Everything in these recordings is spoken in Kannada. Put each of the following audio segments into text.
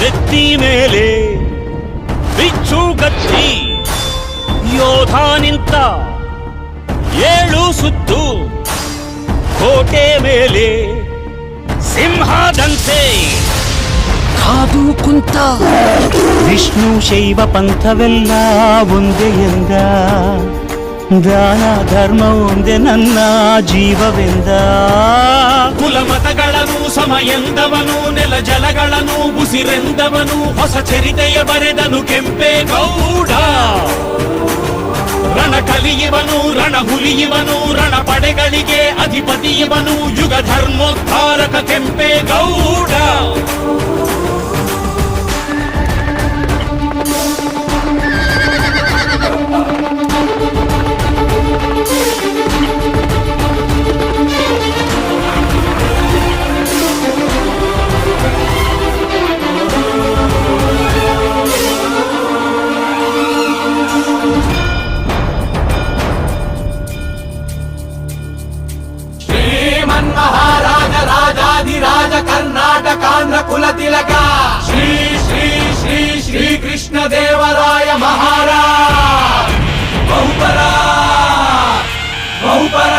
ನೆತ್ತಿ ಮೇಲೆ ಬಿಚ್ಚು ಗತ್ತಿ ಯೋಧ ನಿಂತ 7 ಸುತ್ತು ಕೋಟೆ ಮೇಲೆ ಸಿಂಹದಂತೆ ಕಾದು ಕುಂತ ವಿಷ್ಣು ಶೈವ ಪಂಥವೆಲ್ಲ ಒಂದೇ ಎಂದ ದಾನ ಧರ್ಮ ಒಂದೇ ನನ್ನ ಜೀವವೆಂದ ಕುಲಮತಗಳನ್ನು ಸಮ ಎಂದವನು ನೆಲ ಜಲಗಳನ್ನು ಉಸಿರೆಂದವನು ಹೊಸ ಚರಿತೆಯ ಬರೆದನು ಕೆಂಪೇಗೌಡ ರಣ ಕಲಿಯುವನು ರಣ ಹುಲಿಯುವನು ರಣ ಪಡೆಗಳಿಗೆ ಅಧಿಪತಿಯುವನು ಯುಗ ಧರ್ಮೋದ್ಧಾರಕ ಕೆಂಪೇಗೌಡ ಮಹಾರಾಜ ರಾಜಾಧಿರಾಜ ಕರ್ನಾಟಕಾಂಧ್ರ ಕುಲ ತಿಲಕ ಶ್ರೀ ಶ್ರೀ ಶ್ರೀ ಶ್ರೀ ಕೃಷ್ಣ ದೇವರಾಯ ಮಹಾರಾಜ್ ಬಹುಪರ ಬಹುಪರ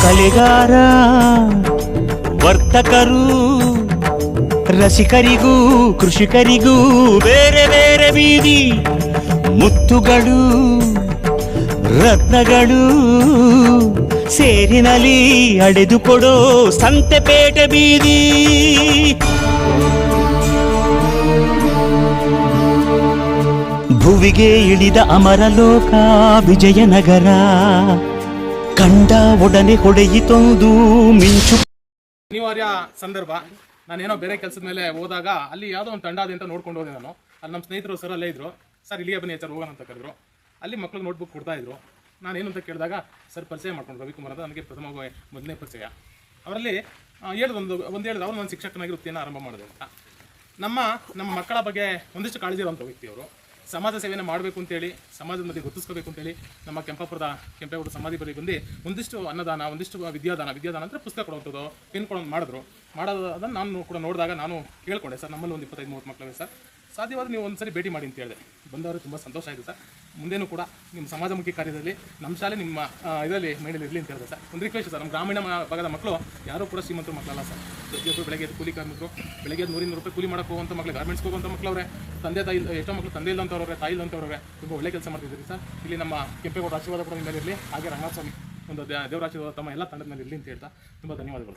ಕಲೆಗಾರ ವರ್ತಕರು ರಸಿಕರಿಗೂ ಕೃಷಿಕರಿಗೂ ಬೇರೆ ಬೇರೆ ಬೀದಿ ಮುತ್ತುಗಳು ರತ್ನಗಳು ಸೇರಿನಲ್ಲಿ ಅಡೆದುಕೊಡೋ ಸಂತೆಪೇಟೆ ಬೀದಿ ಭುವಿಗೆ ಇಳಿದ ಅಮರಲೋಕ ವಿಜಯನಗರ ಕಂಡ ಒಡನೆ ಹೊಡೆಯಿತೊಂದು ಮಿಂಚು. ಅನಿವಾರ್ಯ ಸಂದರ್ಭ. ನಾನೇನೋ ಬೇರೆ ಕೆಲಸದ ಮೇಲೆ ಹೋದಾಗ ಅಲ್ಲಿ ಯಾವುದೋ ಒಂದು ತಂಡ ಇದೆ ಅಂತ ನೋಡ್ಕೊಂಡು ಹೋದೆ ನಾನು. ಅಲ್ಲಿ ನಮ್ಮ ಸ್ನೇಹಿತರು ಸರ್ ಅಲ್ಲೇ ಇದ್ರು. ಸರ್ ಇಲ್ಲಿಗೆ ಬನ್ನಿ ಸರ್ ಹೋಗೋಣ ಅಂತ ಕರೆದ್ರು. ಅಲ್ಲಿ ಮಕ್ಕಳು ನೋಟ್ಬುಕ್ ಕೊಡ್ತಾ ಇದ್ರು. ನಾನೇನು ಅಂತ ಕೇಳಿದಾಗ ಸರ್ ಪರಿಚಯ ಮಾಡ್ಕೊಂಡು ರವಿಕುಮಾರ್ ಅಂತ ನನಗೆ ಮೊದಲನೇ ಪರಿಚಯ. ಅವರಲ್ಲಿ ಹೇಳಿದ ಅವ್ರು ನಾನು ಶಿಕ್ಷಕನಾಗಿ ವೃತ್ತಿಯನ್ನು ಆರಂಭ ಮಾಡಿದೆ ಅಂತ. ನಮ್ಮ ಮಕ್ಕಳ ಬಗ್ಗೆ ಒಂದಿಷ್ಟು ಕಾಳಜಿ ಇರುವಂಥ ವ್ಯಕ್ತಿಯವರು. ಸಮಾಜ ಸೇವೆಯನ್ನು ಮಾಡಬೇಕು ಅಂತೇಳಿ ಸಮಾಜದ ಮಧ್ಯೆ ಗುರುತಿಸ್ಕೋಬೇಕು ಅಂತೇಳಿ ನಮ್ಮ ಕೆಂಪೇಗೌಡ ಸಮಾಧಿ ಬಳಿ ಬಂದು ಒಂದಿಷ್ಟು ಅನ್ನದಾನ ಒಂದಿಷ್ಟು ವಿದ್ಯಾದಾನ ಅಂದರೆ ಪುಸ್ತಕ ಕೊಡುವಂಥದ್ದು ಪೆನ್ ಕೊಡೋದು ಮಾಡೋದನ್ನು ನಾನು ಕೂಡ ನೋಡಿದಾಗ ನಾನು ಕೇಳ್ಕೊಂಡೆ ಸರ್ ನಮ್ಮಲ್ಲಿ ಒಂದು 25-30 ಮಕ್ಕಳಿವೆ ಸರ್, ಸಾಧ್ಯವಾದರೆ ನೀವು ಒಂದು ಸರಿ ಭೇಟಿ ಮಾಡಿ ಅಂತ ಹೇಳಿದೆ. ಬಂದವರು ತುಂಬ ಸಂತೋಷ ಆಯಿತು ಸರ್. ಮುಂದೇನೂ ಕೂಡ ನಿಮ್ಮ ಸಮಾಜಮುಖಿ ಕಾರ್ಯದಲ್ಲಿ ನಮ್ಮ ಶಾಲೆ ನಿಮ್ಮ ಇದರಲ್ಲಿ ಮೈಂಡಲ್ಲಿ ಇರಲಿ ಅಂತ ಹೇಳಿದೆ ಸರ್. ಒಂದು ರಿಕ್ವೆಸ್ಟ್ ಸರ್, ನಮ್ಮ ಗ್ರಾಮೀಣ ಭಾಗದ ಮಕ್ಕಳು ಯಾರೂ ಕೂಡ ಶ್ರೀಮಂತರು ಮಕ್ಕಳಲ್ಲ ಸರ್. ಪ್ರತಿಯೊಬ್ಬರು ಬೆಳಗ್ಗೆ ಕೂಲಿ ಕಾರ್ಮಿಕರು, ಬೆಳಗ್ಗೆ 100-200 ರೂಪಾಯಿ ಕೂಲಿ ಮಾಡೋಕ್ಕೆ ಹೋಗುವಂಥ ಮಕ್ಕಳು, ಗಾರ್ಮೆಂಟ್ಸ್ಗೆ ಹೋಗುವಂಥ ಮಕ್ಕಳವ್ರೆ, ತಂದೆ ತಾಯಿ ಎಷ್ಟೋ ಮಕ್ಕಳು ತಂದೆ ಇಲ್ಲಂತವ್ರೆ, ತಾಯಿ ಇಲ್ಲಂತವ್ರೆ, ತುಂಬ ಒಳ್ಳೆ ಕೆಲಸ ಮಾಡ್ತಿದ್ದೀರಿ ಸರ್. ಇಲ್ಲಿ ನಮ್ಮ ಕೆಂಪೇಗೌಡ ಆಶೀರ್ವಾದ ಕೂಡ ನಿಮ್ಮ ಮೇಲೆ ಇರಲಿ, ಹಾಗೆ ರಂಗಸ್ವಾಮಿ ಒಂದು ದೇವರ ಆಶೀರ್ವಾದ ತಮ್ಮ ಎಲ್ಲ ತಂಡದ ಮೇಲೆ ಇರಲಿ ಅಂತ ಹೇಳ್ತಾ ತುಂಬ ಧನ್ಯವಾದಗಳು.